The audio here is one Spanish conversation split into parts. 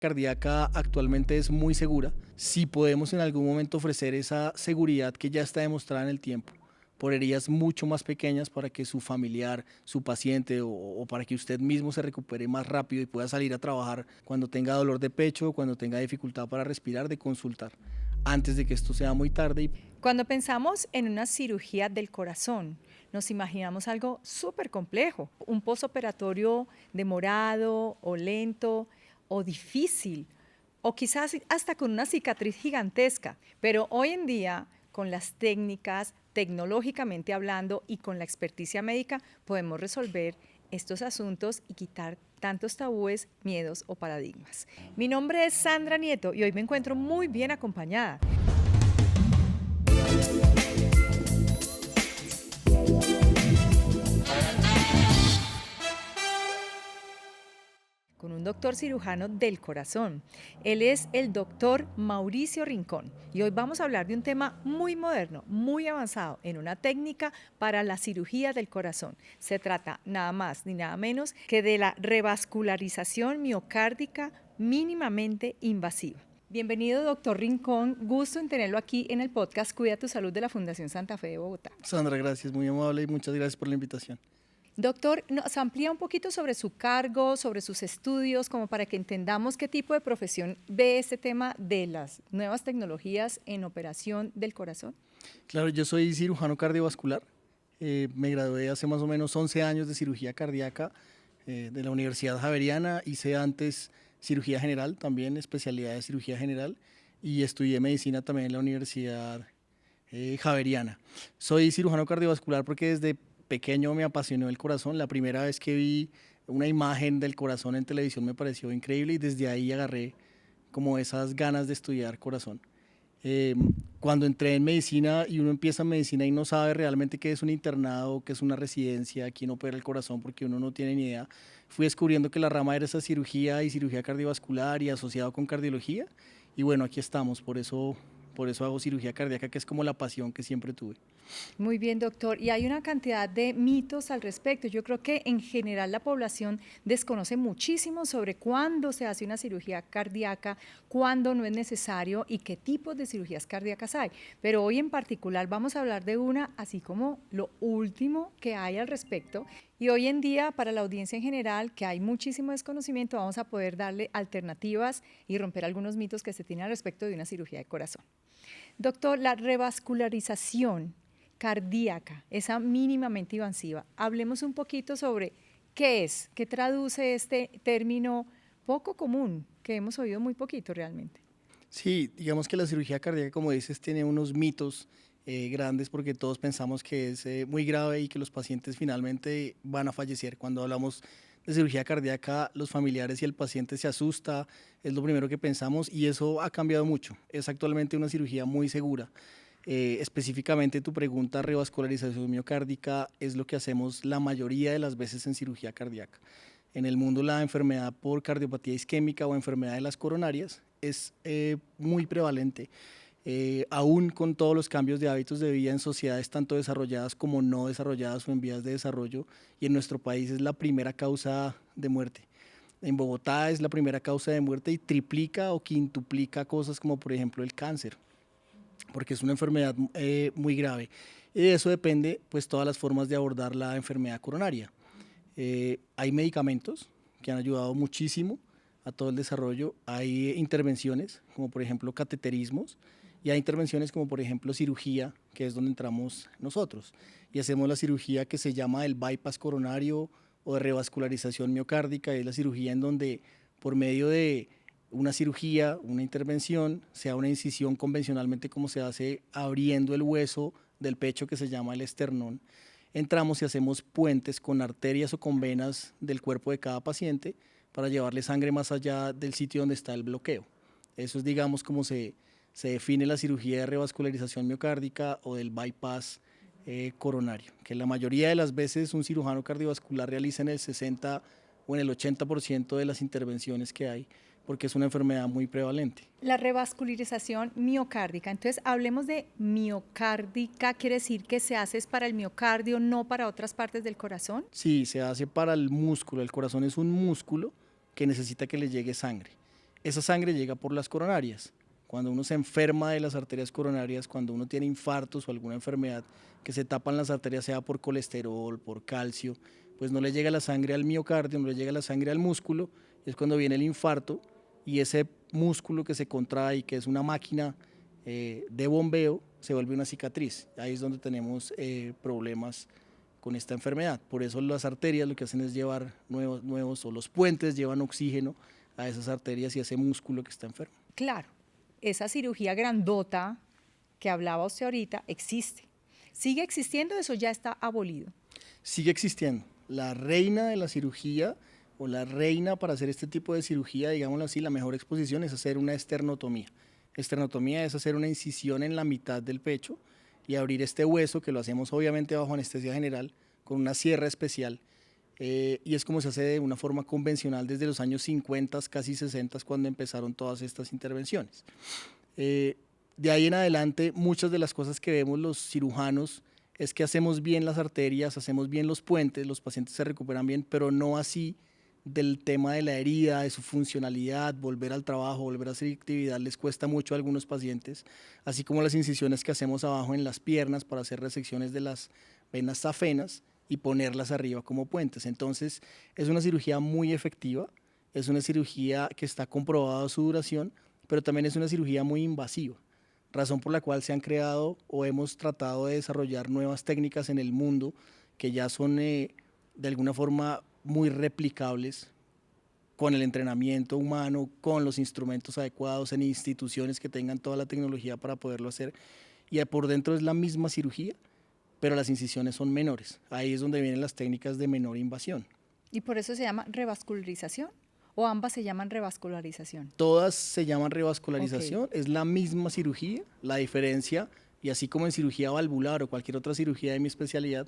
cardíaca actualmente es muy segura. Si podemos en algún momento ofrecer esa seguridad que ya está demostrada en el tiempo, por heridas mucho más pequeñas para que su familiar, su paciente o para que usted mismo se recupere más rápido y pueda salir a trabajar cuando tenga dolor de pecho, cuando tenga dificultad para respirar, de consultar antes de que esto sea muy tarde. Cuando pensamos en una cirugía del corazón, nos imaginamos algo súper complejo, un posoperatorio demorado o lento o difícil, o quizás hasta con una cicatriz gigantesca. Pero hoy en día, con las técnicas, tecnológicamente hablando y con la experticia médica, podemos resolver estos asuntos y quitar tantos tabúes, miedos o paradigmas. Mi nombre es Sandra Nieto y hoy me encuentro muy bien acompañada. Con un doctor cirujano del corazón. Él es el doctor Mauricio Rincón y hoy vamos a hablar de un tema muy moderno, muy avanzado en una técnica para la cirugía del corazón. Se trata nada más ni nada menos que de la revascularización miocárdica mínimamente invasiva. Bienvenido, doctor Rincón. Gusto en tenerlo aquí en el podcast Cuida tu Salud de la Fundación Santa Fe de Bogotá. Sandra, gracias, muy amable y muchas gracias por la invitación. Doctor, ¿nos amplía un poquito sobre su cargo, sobre sus estudios, como para que entendamos qué tipo de profesión ve este tema de las nuevas tecnologías en operación del corazón? Claro, yo soy cirujano cardiovascular. Me gradué hace más o menos 11 años de cirugía cardíaca de la Universidad Javeriana. Hice antes cirugía general, también especialidad de cirugía general, y estudié medicina también en la Universidad Javeriana. Soy cirujano cardiovascular porque desde pequeño me apasionó el corazón. La primera vez que vi una imagen del corazón en televisión me pareció increíble y desde ahí agarré como esas ganas de estudiar corazón. Eh, Cuando entré en medicina y uno empieza en medicina y no sabe realmente qué es un internado, qué es una residencia, quién opera el corazón, porque uno no tiene ni idea, fui descubriendo que la rama era esa cirugía y cirugía cardiovascular y asociado con cardiología. Y bueno, aquí estamos, por eso hago cirugía cardíaca, que es como la pasión que siempre tuve. Muy bien, doctor. Y hay una cantidad de mitos al respecto. Yo creo que en general la población desconoce muchísimo sobre cuándo se hace una cirugía cardíaca, cuándo no es necesario y qué tipos de cirugías cardíacas hay. Pero hoy en particular vamos a hablar de una, así como lo último que hay al respecto. Y hoy en día, para la audiencia en general, que hay muchísimo desconocimiento, vamos a poder darle alternativas y romper algunos mitos que se tienen al respecto de una cirugía de corazón. Doctor, la revascularización cardíaca, esa mínimamente invasiva. Hablemos un poquito sobre qué es, qué traduce este término poco común, que hemos oído muy poquito realmente. Sí, digamos que la cirugía cardíaca, como dices, tiene unos mitos grandes porque todos pensamos que es muy grave y que los pacientes finalmente van a fallecer. Cuando hablamos de cirugía cardíaca, los familiares y el paciente se asusta, es lo primero que pensamos y eso ha cambiado mucho. Es actualmente una cirugía muy segura. Específicamente tu pregunta, revascularización miocárdica, es lo que hacemos la mayoría de las veces en cirugía cardíaca. En el mundo la enfermedad por cardiopatía isquémica o enfermedad de las coronarias es muy prevalente, aún con todos los cambios de hábitos de vida en sociedades tanto desarrolladas como no desarrolladas o en vías de desarrollo, y en nuestro país es la primera causa de muerte. En Bogotá es la primera causa de muerte y triplica o quintuplica cosas como por ejemplo el cáncer, porque es una enfermedad muy grave. Y de eso depende pues todas las formas de abordar la enfermedad coronaria. Hay medicamentos que han ayudado muchísimo a todo el desarrollo, hay intervenciones como por ejemplo cateterismos y hay intervenciones como por ejemplo cirugía, que es donde entramos nosotros y hacemos la cirugía que se llama el bypass coronario o de revascularización miocárdica. Es la cirugía en donde por medio de una cirugía, una intervención, sea una incisión convencionalmente como se hace abriendo el hueso del pecho que se llama el esternón, entramos y hacemos puentes con arterias o con venas del cuerpo de cada paciente para llevarle sangre más allá del sitio donde está el bloqueo. Eso es, digamos, como se define la cirugía de revascularización miocárdica o del bypass coronario, que la mayoría de las veces un cirujano cardiovascular realiza en el 60 o en el 80% de las intervenciones que hay, porque es una enfermedad muy prevalente. La revascularización miocárdica, entonces hablemos de miocárdica, quiere decir que se hace es para el miocardio, no para otras partes del corazón. Sí, se hace para el músculo. El corazón es un músculo que necesita que le llegue sangre. esa sangre llega por las coronarias. Cuando uno se enferma de las arterias coronarias, cuando uno tiene infartos o alguna enfermedad que se tapan las arterias, sea por colesterol, por calcio, pues no le llega la sangre al miocardio, no le llega la sangre al músculo, y es cuando viene el infarto y ese músculo que se contrae y que es una máquina de bombeo se vuelve una cicatriz. Ahí es donde tenemos problemas con esta enfermedad. Por eso las arterias lo que hacen es llevar nuevos o los puentes llevan oxígeno a esas arterias y a ese músculo que está enfermo. Claro, esa cirugía grandota que hablaba usted ahorita existe. ¿Sigue existiendo o eso ya está abolido? Sigue existiendo. La reina de la cirugía o la reina para hacer este tipo de cirugía, digámoslo así, la mejor exposición es hacer una esternotomía. Esternotomía es hacer una incisión en la mitad del pecho y abrir este hueso, que lo hacemos obviamente bajo anestesia general, con una sierra especial. Y es como se hace de una forma convencional desde los años 50, casi 60, cuando empezaron todas estas intervenciones. De ahí en adelante, muchas de las cosas que vemos los cirujanos es que hacemos bien las arterias, hacemos bien los puentes, los pacientes se recuperan bien, pero no así del tema de la herida, de su funcionalidad, volver al trabajo, volver a hacer actividad, les cuesta mucho a algunos pacientes, así como las incisiones que hacemos abajo en las piernas para hacer resecciones de las venas safenas y ponerlas arriba como puentes. Entonces, es una cirugía muy efectiva, es una cirugía que está comprobada su duración, pero también es una cirugía muy invasiva, razón por la cual se han creado o hemos tratado de desarrollar nuevas técnicas en el mundo que ya son de alguna forma muy replicables con el entrenamiento humano, con los instrumentos adecuados, en instituciones que tengan toda la tecnología para poderlo hacer. Y por dentro es la misma cirugía, pero las incisiones son menores. Ahí es donde vienen las técnicas de menor invasión. ¿Y por eso se llama revascularización? ¿O ambas se llaman revascularización? Todas se llaman revascularización, Okay. es la misma cirugía, la diferencia, y así como en cirugía valvular o cualquier otra cirugía de mi especialidad,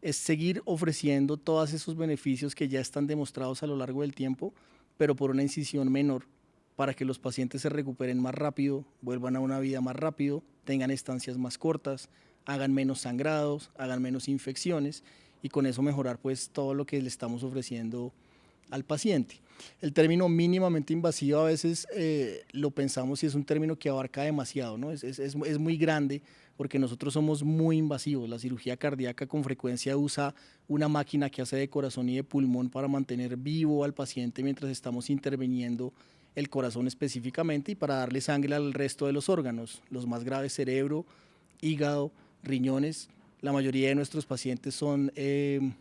es seguir ofreciendo todos esos beneficios que ya están demostrados a lo largo del tiempo, pero por una incisión menor, para que los pacientes se recuperen más rápido, vuelvan a una vida más rápido, tengan estancias más cortas, hagan menos sangrados, hagan menos infecciones y con eso mejorar pues todo lo que le estamos ofreciendo al paciente. El término mínimamente invasivo a veces lo pensamos y es un término que abarca demasiado, ¿no? Es muy grande porque nosotros somos muy invasivos. La cirugía cardíaca con frecuencia usa una máquina que hace de corazón y de pulmón para mantener vivo al paciente mientras estamos interviniendo el corazón específicamente y para darle sangre al resto de los órganos, los más graves, cerebro, hígado, riñones. La mayoría de nuestros pacientes son de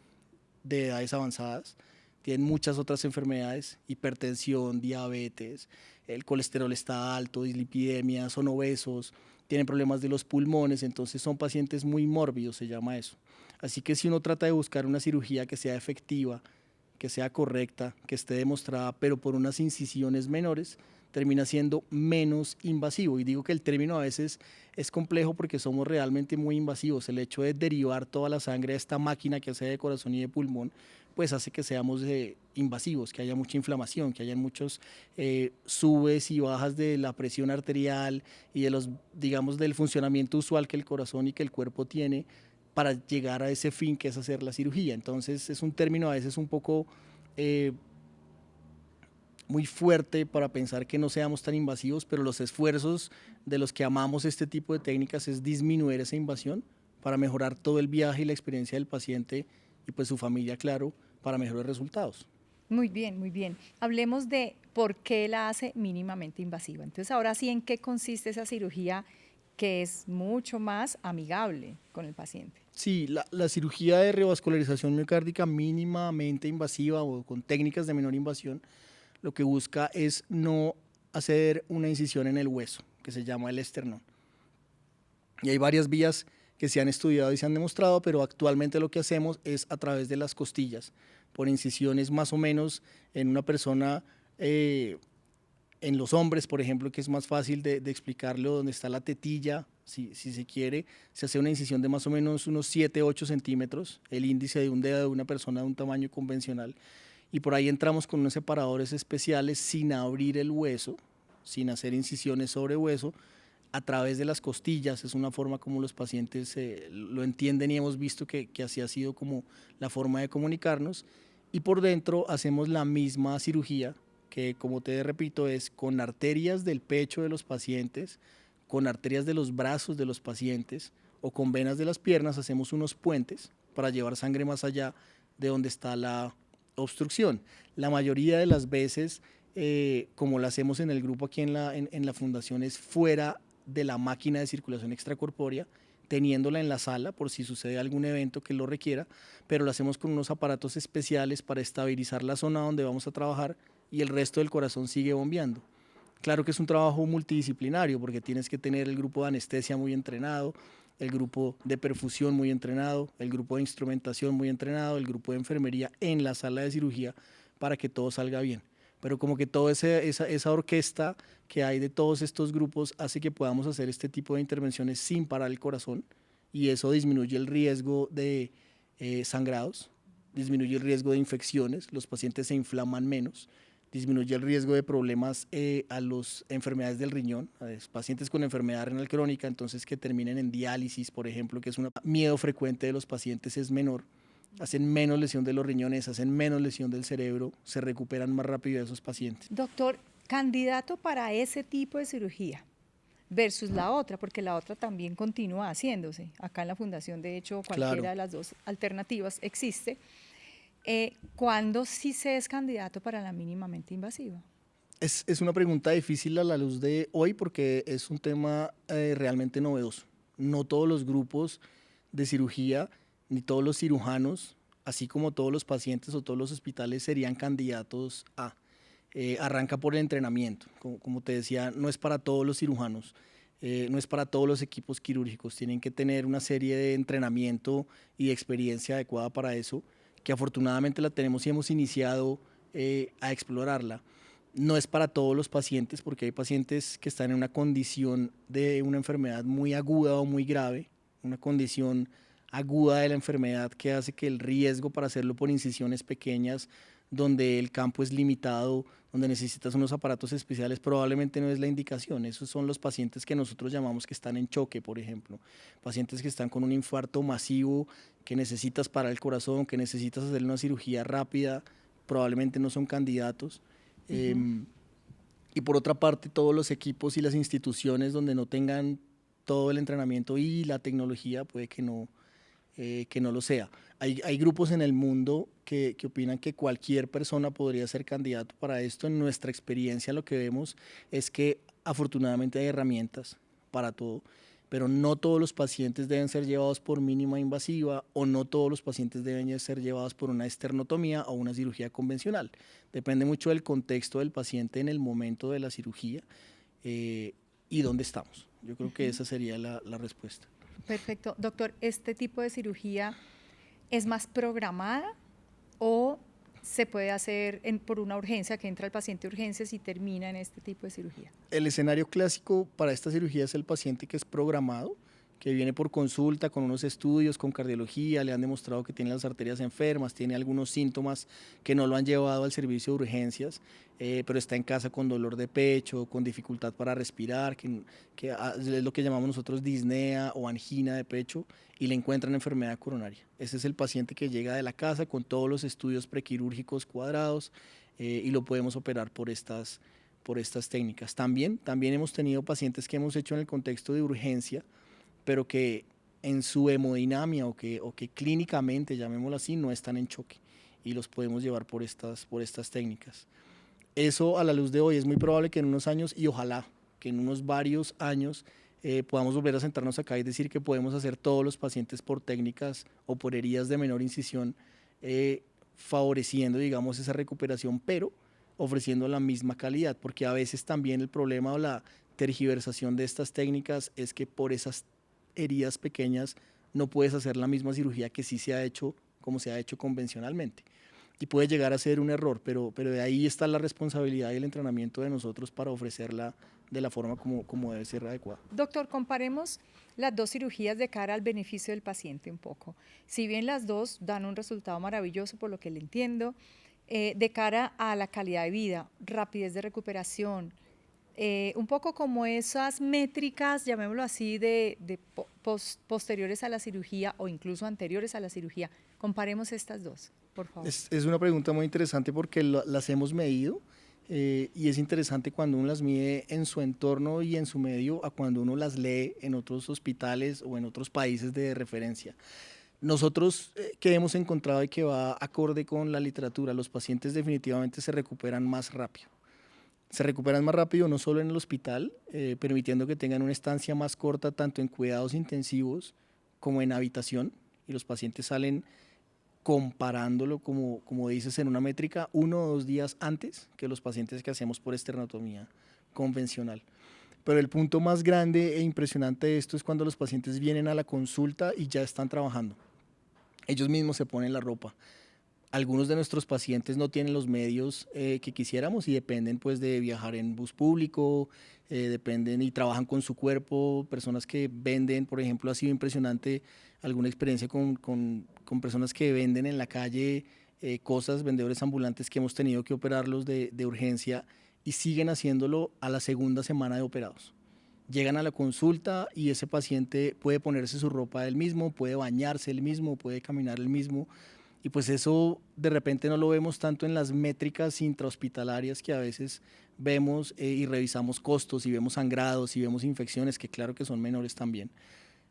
edades avanzadas, tienen muchas otras enfermedades, hipertensión, diabetes, el colesterol está alto, dislipidemia, son obesos, tienen problemas de los pulmones, entonces son pacientes muy mórbidos, se llama eso. Así que si uno trata de buscar una cirugía que sea efectiva, que sea correcta, que esté demostrada, pero por unas incisiones menores, termina siendo menos invasivo. Y digo que el término a veces es complejo porque somos realmente muy invasivos. El hecho de derivar toda la sangre a esta máquina que hace de corazón y de pulmón, pues hace que seamos invasivos, que haya mucha inflamación, que haya muchos subes y bajas de la presión arterial y de los, digamos, del funcionamiento usual que el corazón y que el cuerpo tiene para llegar a ese fin que es hacer la cirugía. Entonces es un término a veces un poco muy fuerte para pensar que no seamos tan invasivos, pero los esfuerzos de los que amamos este tipo de técnicas es disminuir esa invasión para mejorar todo el viaje y la experiencia del paciente y pues su familia, claro, para mejores resultados. Muy bien, muy bien. Hablemos de por qué la hace mínimamente invasiva. Entonces, ahora sí, ¿en qué consiste esa cirugía que es mucho más amigable con el paciente? Sí, la cirugía de revascularización miocárdica mínimamente invasiva o con técnicas de menor invasión, lo que busca es no hacer una incisión en el hueso, que se llama el esternón. Y hay varias vías que se han estudiado y se han demostrado, pero actualmente lo que hacemos es a través de las costillas, por incisiones más o menos en una persona, en los hombres, por ejemplo, que es más fácil de explicarlo, donde está la tetilla, si se quiere, se hace una incisión de más o menos unos 7-8 centímetros, el índice de un dedo de una persona de un tamaño convencional, y por ahí entramos con unos separadores especiales sin abrir el hueso, sin hacer incisiones sobre hueso, a través de las costillas. Es una forma como los pacientes lo entienden y hemos visto que así ha sido como la forma de comunicarnos. Y por dentro hacemos la misma cirugía, que como te repito es con arterias del pecho de los pacientes, con arterias de los brazos de los pacientes o con venas de las piernas, hacemos unos puentes para llevar sangre más allá de donde está la obstrucción. La mayoría de las veces, como lo hacemos en el grupo aquí en la fundación, es fuera de la máquina de circulación extracorpórea, teniéndola en la sala por si sucede algún evento que lo requiera, pero lo hacemos con unos aparatos especiales para estabilizar la zona donde vamos a trabajar y el resto del corazón sigue bombeando. Claro que es un trabajo multidisciplinario porque tienes que tener el grupo de anestesia muy entrenado, el grupo de perfusión muy entrenado, el grupo de instrumentación muy entrenado, el grupo de enfermería en la sala de cirugía para que todo salga bien. Pero como que toda esa orquesta que hay de todos estos grupos hace que podamos hacer este tipo de intervenciones sin parar el corazón y eso disminuye el riesgo de sangrados, disminuye el riesgo de infecciones, los pacientes se inflaman menos, disminuye el riesgo de problemas a las enfermedades del riñón, a los pacientes con enfermedad renal crónica, entonces que terminen en diálisis, por ejemplo, que es un miedo frecuente de los pacientes, es menor. Hacen menos lesión de los riñones, hacen menos lesión del cerebro, se recuperan más rápido esos pacientes. Doctor, candidato para ese tipo de cirugía versus la otra, porque la otra también continúa haciéndose. Acá en la fundación, de hecho, cualquiera Claro. de las dos alternativas existe. ¿Cuándo sí se es candidato para la mínimamente invasiva? Es una pregunta difícil a la luz de hoy porque es un tema realmente novedoso. No todos los grupos de cirugía ni todos los cirujanos, así como todos los pacientes o todos los hospitales serían candidatos a. Arranca por el entrenamiento. Como te decía, no es para todos los cirujanos, no es para todos los equipos quirúrgicos. Tienen que tener una serie de entrenamiento y de experiencia adecuada para eso, que afortunadamente la tenemos y hemos iniciado a explorarla. No es para todos los pacientes, porque hay pacientes que están en una condición de una enfermedad muy aguda o muy grave, una condición aguda de la enfermedad que hace que el riesgo para hacerlo por incisiones pequeñas, donde el campo es limitado, donde necesitas unos aparatos especiales, probablemente no es la indicación. Esos son los pacientes que nosotros llamamos que están en choque, por ejemplo. Pacientes que están con un infarto masivo, que necesitas parar el corazón, que necesitas hacer una cirugía rápida, probablemente no son candidatos. Y por otra parte, todos los equipos y las instituciones donde no tengan todo el entrenamiento y la tecnología puede que no lo sea. Hay grupos en el mundo que opinan que cualquier persona podría ser candidato para esto. En nuestra experiencia lo que vemos es que afortunadamente hay herramientas para todo, pero no todos los pacientes deben ser llevados por mínima invasiva o no todos los pacientes deben ser llevados por una esternotomía o una cirugía convencional. Depende mucho del contexto del paciente en el momento de la cirugía y dónde estamos. Yo creo que esa sería la respuesta. Perfecto. Doctor, ¿este tipo de cirugía es más programada o se puede hacer por una urgencia, que entra el paciente a urgencias y termina en este tipo de cirugía? El escenario clásico para esta cirugía es el paciente que es programado, que viene por consulta con unos estudios, con cardiología, le han demostrado que tiene las arterias enfermas, tiene algunos síntomas que no lo han llevado al servicio de urgencias, pero está en casa con dolor de pecho, con dificultad para respirar, que es lo que llamamos nosotros disnea o angina de pecho, y le encuentran enfermedad coronaria. Ese es el paciente que llega de la casa con todos los estudios prequirúrgicos cuadrados y lo podemos operar por estas técnicas. También hemos tenido pacientes que hemos hecho en el contexto de urgencia, pero que en su hemodinamia o que clínicamente, llamémoslo así, no están en choque y los podemos llevar por estas técnicas. Eso a la luz de hoy es muy probable que en unos años y ojalá que en unos varios años podamos volver a sentarnos acá y decir que podemos hacer todos los pacientes por técnicas o por heridas de menor incisión, favoreciendo, digamos, esa recuperación, pero ofreciendo la misma calidad, porque a veces también el problema o la tergiversación de estas técnicas es que por esas heridas pequeñas no puedes hacer la misma cirugía que sí se ha hecho como se ha hecho convencionalmente. Y puede llegar a ser un error, pero de ahí está la responsabilidad y el entrenamiento de nosotros para ofrecerla de la forma como debe ser adecuada. Doctor, comparemos las dos cirugías de cara al beneficio del paciente un poco. Si bien las dos dan un resultado maravilloso, por lo que le entiendo, de cara a la calidad de vida, rapidez de recuperación, un poco como esas métricas, llamémoslo así, posteriores a la cirugía o incluso anteriores a la cirugía. Comparemos estas dos, por favor. Es una pregunta muy interesante porque las hemos medido y es interesante cuando uno las mide en su entorno y en su medio a cuando uno las lee en otros hospitales o en otros países de referencia. Nosotros que hemos encontrado y que va acorde con la literatura, los pacientes definitivamente se recuperan más rápido. Se recuperan más rápido no solo en el hospital, permitiendo que tengan una estancia más corta tanto en cuidados intensivos como en habitación, y los pacientes salen comparándolo, como dices, en una métrica 1 o 2 días antes que los pacientes que hacemos por esternotomía convencional. Pero el punto más grande e impresionante de esto es cuando los pacientes vienen a la consulta y ya están trabajando. Ellos mismos se ponen la ropa. Algunos de nuestros pacientes no tienen los medios que quisiéramos y dependen pues de viajar en bus público, dependen y trabajan con su cuerpo, personas que venden, por ejemplo, ha sido impresionante alguna experiencia con personas que venden en la calle cosas, vendedores ambulantes que hemos tenido que operarlos de urgencia y siguen haciéndolo a la segunda semana de operados. Llegan a la consulta y ese paciente puede ponerse su ropa él mismo, puede bañarse él mismo, puede caminar él mismo. Y pues eso de repente no lo vemos tanto en las métricas intrahospitalarias que a veces vemos y revisamos costos y vemos sangrados y vemos infecciones, que claro que son menores también.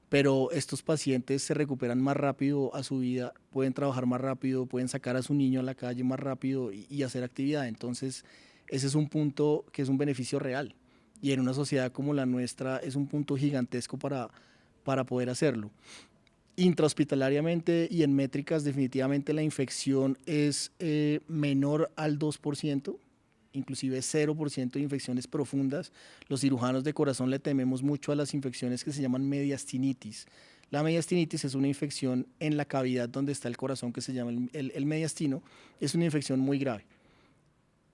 Pero estos pacientes se recuperan más rápido a su vida, pueden trabajar más rápido, pueden sacar a su niño a la calle más rápido y hacer actividad. Entonces, ese es un punto que es un beneficio real. Y en una sociedad como la nuestra es un punto gigantesco para poder hacerlo. Intrahospitalariamente y en métricas definitivamente la infección es menor al 2%, inclusive 0% de infecciones profundas. Los cirujanos de corazón le tememos mucho a las infecciones que se llaman mediastinitis. La mediastinitis es una infección en la cavidad donde está el corazón que se llama el mediastino. Es una infección muy grave.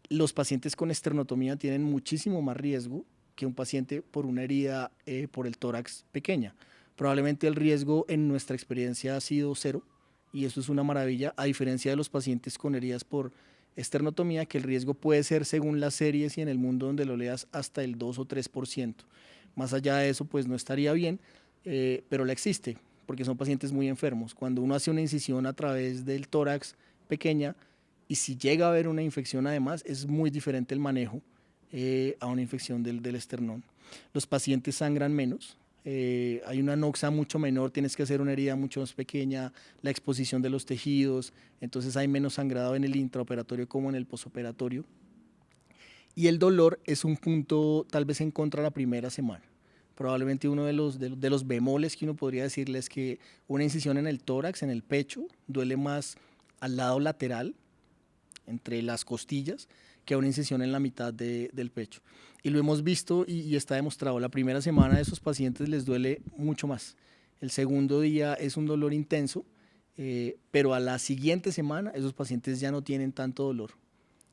Los pacientes con esternotomía tienen muchísimo más riesgo que un paciente por una herida por el tórax pequeña. Probablemente el riesgo en nuestra experiencia ha sido 0 y eso es una maravilla, a diferencia de los pacientes con heridas por esternotomía, que el riesgo puede ser, según las series y en el mundo donde lo leas, hasta el 2 o 3%. Más allá de eso, pues no estaría bien, pero la existe, porque son pacientes muy enfermos. Cuando uno hace una incisión a través del tórax pequeña y si llega a haber una infección además, es muy diferente el manejo a una infección del esternón. Los pacientes sangran menos. Hay una noxa mucho menor, tienes que hacer una herida mucho más pequeña, la exposición de los tejidos, entonces hay menos sangrado en el intraoperatorio como en el posoperatorio. Y el dolor es un punto tal vez en contra de la primera semana. Probablemente uno de los bemoles que uno podría decirle es que una incisión en el tórax, en el pecho, duele más al lado lateral, entre las costillas, que una incisión en la mitad del pecho. Y lo hemos visto y está demostrado. La primera semana de esos pacientes les duele mucho más. El segundo día es un dolor intenso, pero a la siguiente semana esos pacientes ya no tienen tanto dolor.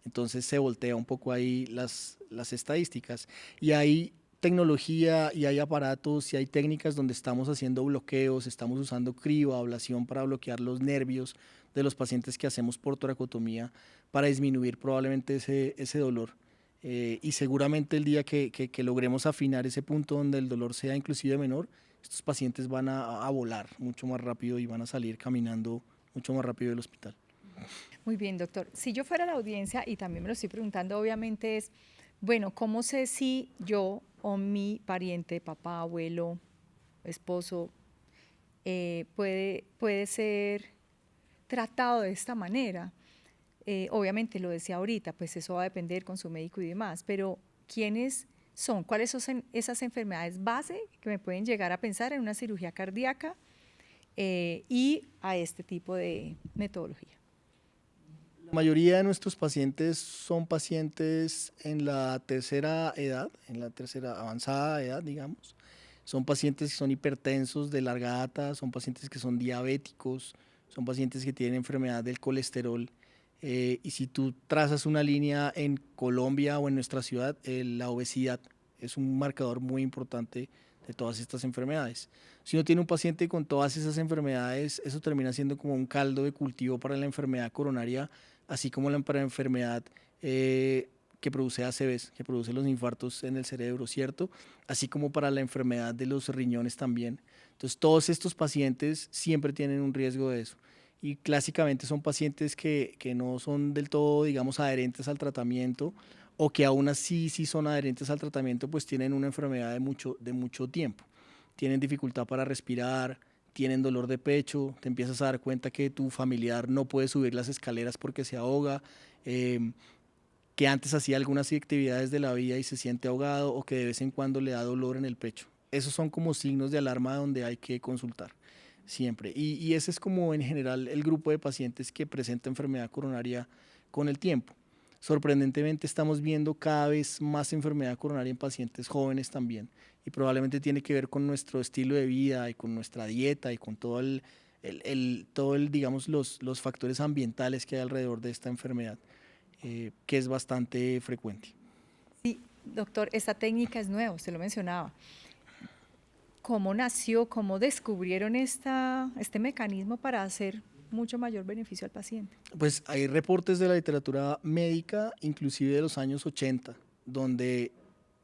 Entonces se voltea un poco ahí las estadísticas. Y hay tecnología y hay aparatos y hay técnicas donde estamos haciendo bloqueos, estamos usando crioablación para bloquear los nervios de los pacientes que hacemos por toracotomía para disminuir probablemente ese dolor. Y seguramente el día que logremos afinar ese punto donde el dolor sea inclusive menor, estos pacientes van a volar mucho más rápido y van a salir caminando mucho más rápido del hospital. Muy bien, doctor. Si yo fuera la audiencia, y también me lo estoy preguntando, obviamente es, bueno, ¿cómo sé si yo o mi pariente, papá, abuelo, esposo, puede ser tratado de esta manera? Obviamente, lo decía ahorita, pues eso va a depender con su médico y demás, pero ¿quiénes son? ¿Cuáles son esas enfermedades base que me pueden llegar a pensar en una cirugía cardíaca y a este tipo de metodología? La mayoría de nuestros pacientes son pacientes en la tercera edad, en la tercera avanzada edad, digamos. Son pacientes que son hipertensos de larga data, son pacientes que son diabéticos, son pacientes que tienen enfermedad del colesterol. Y si tú trazas una línea en Colombia o en nuestra ciudad, la obesidad es un marcador muy importante de todas estas enfermedades. Si uno tiene un paciente con todas esas enfermedades, eso termina siendo como un caldo de cultivo para la enfermedad coronaria, así como para la enfermedad que produce ACVs, que produce los infartos en el cerebro, ¿cierto? Así como para la enfermedad de los riñones también. Entonces, todos estos pacientes siempre tienen un riesgo de eso. Y clásicamente son pacientes que no son del todo, digamos, adherentes al tratamiento o que aún así sí son adherentes al tratamiento, pues tienen una enfermedad de mucho tiempo. Tienen dificultad para respirar, tienen dolor de pecho, te empiezas a dar cuenta que tu familiar no puede subir las escaleras porque se ahoga, que antes hacía algunas actividades de la vida y se siente ahogado o que de vez en cuando le da dolor en el pecho. Esos son como signos de alarma donde hay que consultar siempre. Y ese es como en general el grupo de pacientes que presenta enfermedad coronaria con el tiempo. Sorprendentemente estamos viendo cada vez más enfermedad coronaria en pacientes jóvenes también y probablemente tiene que ver con nuestro estilo de vida y con nuestra dieta y con todo digamos, los factores ambientales que hay alrededor de esta enfermedad, que es bastante frecuente. Sí, doctor, esta técnica es nueva, usted lo mencionaba. ¿Cómo nació, cómo descubrieron este mecanismo para hacer mucho mayor beneficio al paciente? Pues hay reportes de la literatura médica, inclusive de los años 80, donde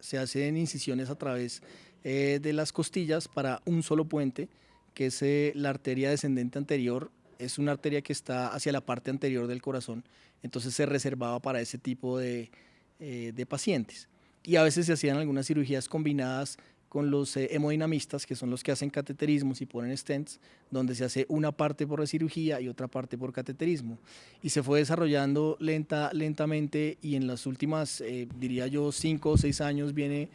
se hacen incisiones a través de las costillas para un solo puente, que es la arteria descendente anterior. Es una arteria que está hacia la parte anterior del corazón, entonces se reservaba para ese tipo de pacientes. Y a veces se hacían algunas cirugías combinadas con los hemodinamistas, que son los que hacen cateterismos y ponen stents, donde se hace una parte por la cirugía y otra parte por cateterismo. Y se fue desarrollando lentamente y en las últimas, diría yo, 5 o 6 años viene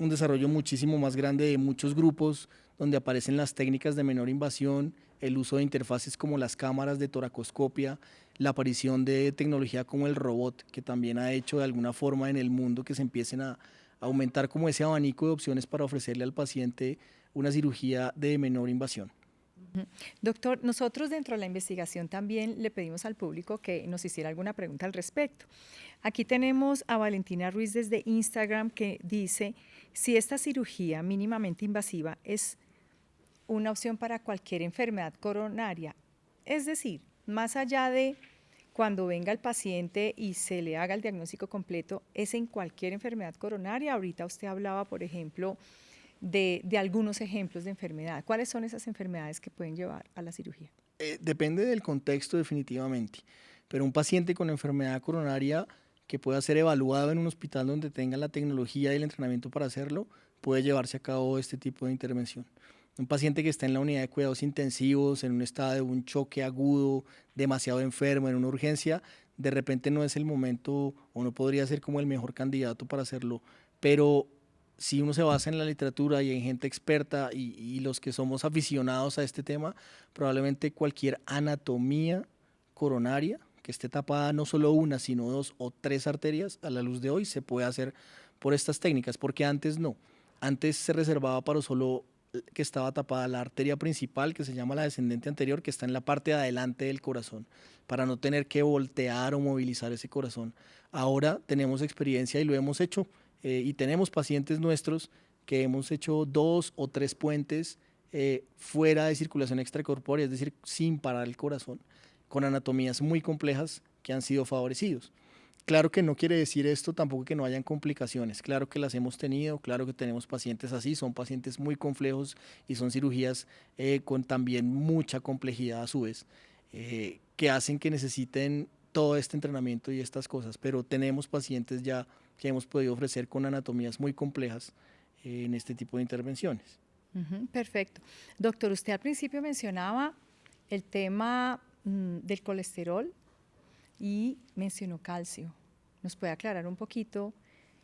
un desarrollo muchísimo más grande de muchos grupos donde aparecen las técnicas de menor invasión, el uso de interfaces como las cámaras de toracoscopia, la aparición de tecnología como el robot, que también ha hecho de alguna forma en el mundo que se empiecen a aumentar como ese abanico de opciones para ofrecerle al paciente una cirugía de menor invasión. Doctor, nosotros dentro de la investigación también le pedimos al público que nos hiciera alguna pregunta al respecto. Aquí tenemos a Valentina Ruiz desde Instagram que dice si esta cirugía mínimamente invasiva es una opción para cualquier enfermedad coronaria. Es decir, más allá de cuando venga el paciente y se le haga el diagnóstico completo, es en cualquier enfermedad coronaria. Ahorita usted hablaba, por ejemplo, de algunos ejemplos de enfermedad. ¿Cuáles son esas enfermedades que pueden llevar a la cirugía? Depende del contexto definitivamente, pero un paciente con enfermedad coronaria que pueda ser evaluado en un hospital donde tenga la tecnología y el entrenamiento para hacerlo, puede llevarse a cabo este tipo de intervención. Un paciente que está en la unidad de cuidados intensivos, en un estado de un choque agudo, demasiado enfermo, en una urgencia, de repente no es el momento o no podría ser como el mejor candidato para hacerlo, pero si uno se basa en la literatura y en gente experta y los que somos aficionados a este tema, probablemente cualquier anatomía coronaria que esté tapada no solo una, sino 2 o 3 arterias a la luz de hoy se puede hacer por estas técnicas, porque antes no. Antes se reservaba para solo que estaba tapada la arteria principal, que se llama la descendente anterior, que está en la parte de adelante del corazón, para no tener que voltear o movilizar ese corazón. Ahora tenemos experiencia y lo hemos hecho, y tenemos pacientes nuestros que hemos hecho 2 o 3 puentes fuera de circulación extracorpórea, es decir, sin parar el corazón, con anatomías muy complejas que han sido favorecidos. Claro que no quiere decir esto tampoco que no hayan complicaciones, claro que las hemos tenido, claro que tenemos pacientes así, son pacientes muy complejos y son cirugías con también mucha complejidad a su vez, que hacen que necesiten todo este entrenamiento y estas cosas, pero tenemos pacientes ya que hemos podido ofrecer con anatomías muy complejas en este tipo de intervenciones. Perfecto. Doctor, usted al principio mencionaba el tema del colesterol y mencionó calcio. ¿Nos puede aclarar un poquito?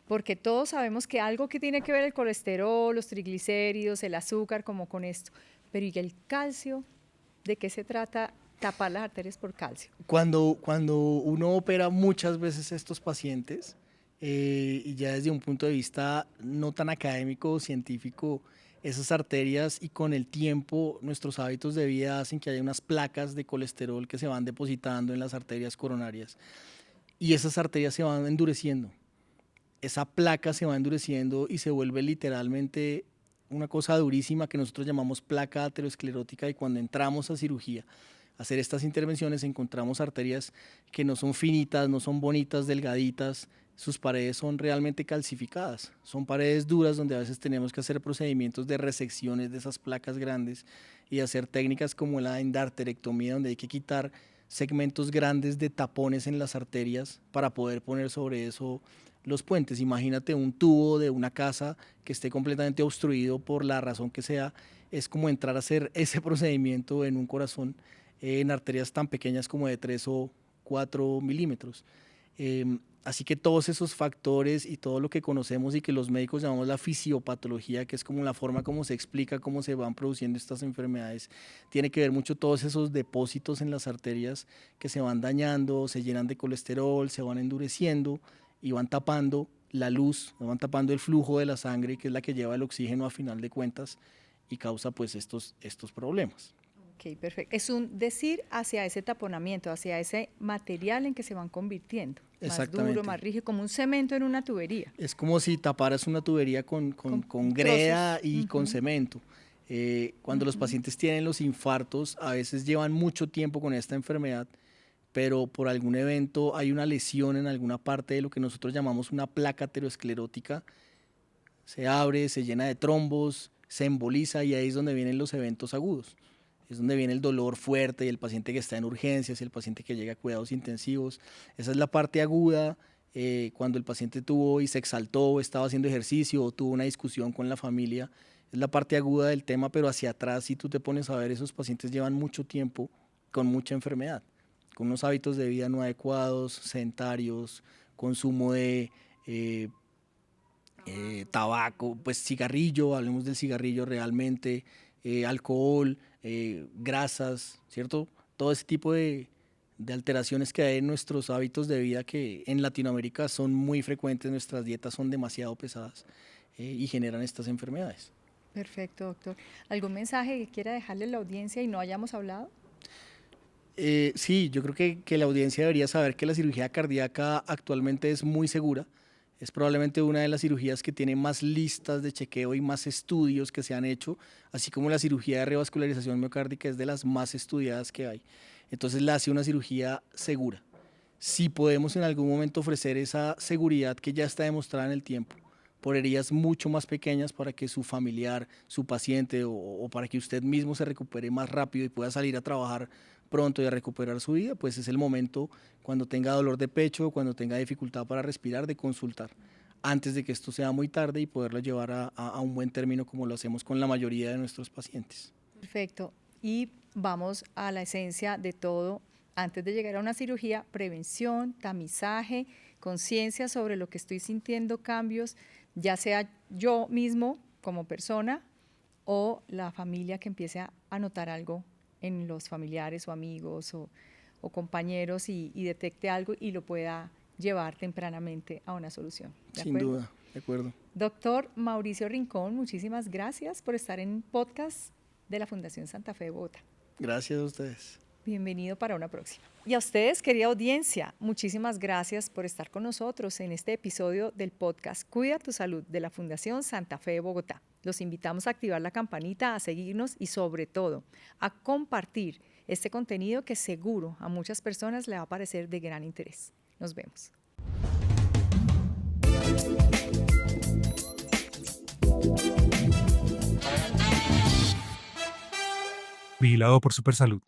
Porque todos sabemos que algo que tiene que ver el colesterol, los triglicéridos, el azúcar, como con esto. Pero ¿y el calcio? ¿De qué se trata tapar las arterias por calcio? Cuando uno opera muchas veces estos pacientes, y ya desde un punto de vista no tan académico o científico, esas arterias y con el tiempo nuestros hábitos de vida hacen que haya unas placas de colesterol que se van depositando en las arterias coronarias y esas arterias se van endureciendo. Esa placa se va endureciendo y se vuelve literalmente una cosa durísima que nosotros llamamos placa aterosclerótica y cuando entramos a cirugía a hacer estas intervenciones encontramos arterias que no son finitas, no son bonitas, delgaditas, sus paredes son realmente calcificadas, son paredes duras donde a veces tenemos que hacer procedimientos de resecciones de esas placas grandes y hacer técnicas como la endarterectomía donde hay que quitar segmentos grandes de tapones en las arterias para poder poner sobre eso los puentes. Imagínate un tubo de una casa que esté completamente obstruido por la razón que sea. Es como entrar a hacer ese procedimiento en un corazón en arterias tan pequeñas como de 3 o 4 milímetros. Así que todos esos factores y todo lo que conocemos y que los médicos llamamos la fisiopatología, que es como la forma como se explica cómo se van produciendo estas enfermedades, tiene que ver mucho todos esos depósitos en las arterias que se van dañando, se llenan de colesterol, se van endureciendo y van tapando la luz, van tapando el flujo de la sangre, que es la que lleva el oxígeno a final de cuentas y causa pues estos problemas. Ok, perfecto. Es un decir hacia ese taponamiento, hacia ese material en que se van convirtiendo. Más duro, más rígido, como un cemento en una tubería. Es como si taparas una tubería con greda y con cemento. Cuando los pacientes tienen los infartos, a veces llevan mucho tiempo con esta enfermedad, pero por algún evento hay una lesión en alguna parte de lo que nosotros llamamos una placa aterosclerótica. Se abre, se llena de trombos, se emboliza y ahí es donde vienen los eventos agudos. Es donde viene el dolor fuerte y el paciente que está en urgencias, el paciente que llega a cuidados intensivos. Esa es la parte aguda, cuando el paciente tuvo y se exaltó, estaba haciendo ejercicio o tuvo una discusión con la familia. Es la parte aguda del tema, pero hacia atrás, si tú te pones a ver, esos pacientes llevan mucho tiempo con mucha enfermedad, con unos hábitos de vida no adecuados, sedentarios, consumo de tabaco, pues cigarrillo, hablemos del cigarrillo realmente, alcohol, grasas, ¿cierto? Todo ese tipo de alteraciones que hay en nuestros hábitos de vida que en Latinoamérica son muy frecuentes, nuestras dietas son demasiado pesadas y generan estas enfermedades. Perfecto, doctor. ¿Algún mensaje que quiera dejarle a la audiencia y no hayamos hablado? Sí, yo creo que la audiencia debería saber que la cirugía cardíaca actualmente es muy segura. Es probablemente una de las cirugías que tiene más listas de chequeo y más estudios que se han hecho, así como la cirugía de revascularización miocárdica es de las más estudiadas que hay. Entonces la hace una cirugía segura. Si podemos en algún momento ofrecer esa seguridad que ya está demostrada en el tiempo, por heridas mucho más pequeñas para que su familiar, su paciente o para que usted mismo se recupere más rápido y pueda salir a trabajar pronto y a recuperar su vida, pues es el momento cuando tenga dolor de pecho, cuando tenga dificultad para respirar, de consultar antes de que esto sea muy tarde y poderlo llevar a un buen término como lo hacemos con la mayoría de nuestros pacientes. Perfecto. Y vamos a la esencia de todo. Antes de llegar a una cirugía, prevención, tamizaje, conciencia sobre lo que estoy sintiendo, cambios, ya sea yo mismo como persona o la familia que empiece a notar algo en los familiares o amigos o compañeros y detecte algo y lo pueda llevar tempranamente a una solución. Sin duda, de acuerdo. Doctor Mauricio Rincón, muchísimas gracias por estar en podcast de la Fundación Santa Fe de Bogotá. Gracias a ustedes. Bienvenido para una próxima. Y a ustedes, querida audiencia, muchísimas gracias por estar con nosotros en este episodio del podcast Cuida tu Salud de la Fundación Santa Fe de Bogotá. Los invitamos a activar la campanita, a seguirnos y sobre todo a compartir este contenido que seguro a muchas personas le va a parecer de gran interés. Nos vemos. Vigilado por Supersalud.